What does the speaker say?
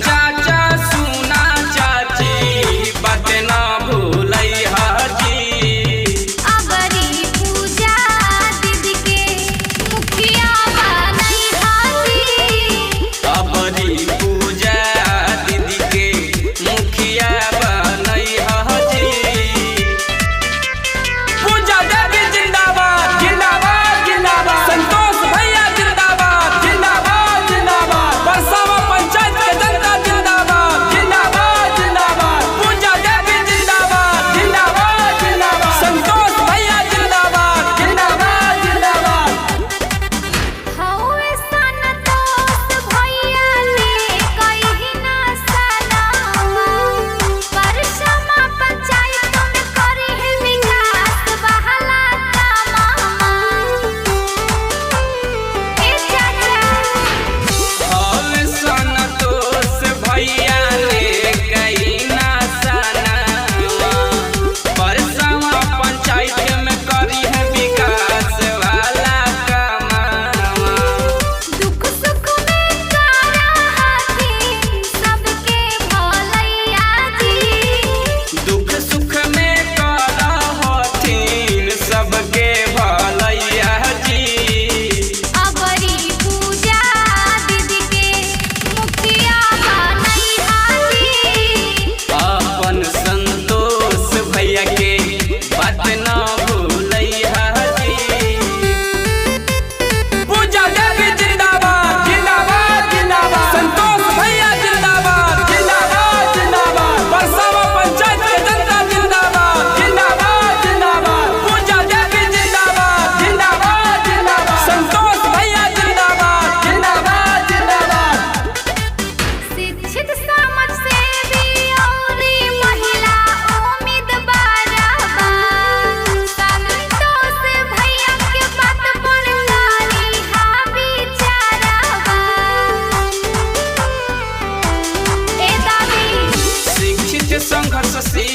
चाचा सुना चाची बात ना भूलई हाजी। अबरी पूजा दीदी के मुखिया बनई हाजी। अबरी पूजा दीदी के मुखिया बनई हाजी। पूजा देवी जिंदाबाद जिंदाबाद जिंदाबाद। संतोष भैया जिंदाबाद जिंदाबाद जिंदाबाद। बरसावा पंचायत के जनता जिंदाबाद जिंदाबाद जिंदाबाद। पूजा देवी जिंदाबाद जिंदाबाद जिंदाबाद। संतोष भैया जिंदाबाद जिंदाबाद जिंदाबाद। हौवे संतोष भैया ले कहीं ना सलामा। परसमा पंचायत में करी है विकास बहला तमामा। ए चाचा और संतोष भैया ने कहीं ना सनावा। परसवा पंचायत में करी है विकास वाला कमावा। दुख सुख में करा हथिन सबके भलैया जी। दुख सुख में करा हथिन सबके भलैया जी। अबरी पूजा दीदी के मुखिया बनई हाजी। अपन संतोष भैया के बात ना भूलई हाजी। पूजा देवी जिंदाबाद जिंदाबाद जिंदाबाद। संतोष भैया जिंदाबाद जिंदाबाद जिंदाबाद। बरसावा पंचायत के जनता जिंदाबाद जिंदाबाद जिंदाबाद। पूजा देवी जिंदाबाद जिंदाबाद जिंदाबाद। संतोष भैया जिंदाबाद जिंदाबाद जिंदाबाद। शिक्षित समाज सेवी औरी महिला उम्मीदवार बा। संतोष भैया के बात पर करी हा विचार बा। ए दादी शिक्षित संघर्षशील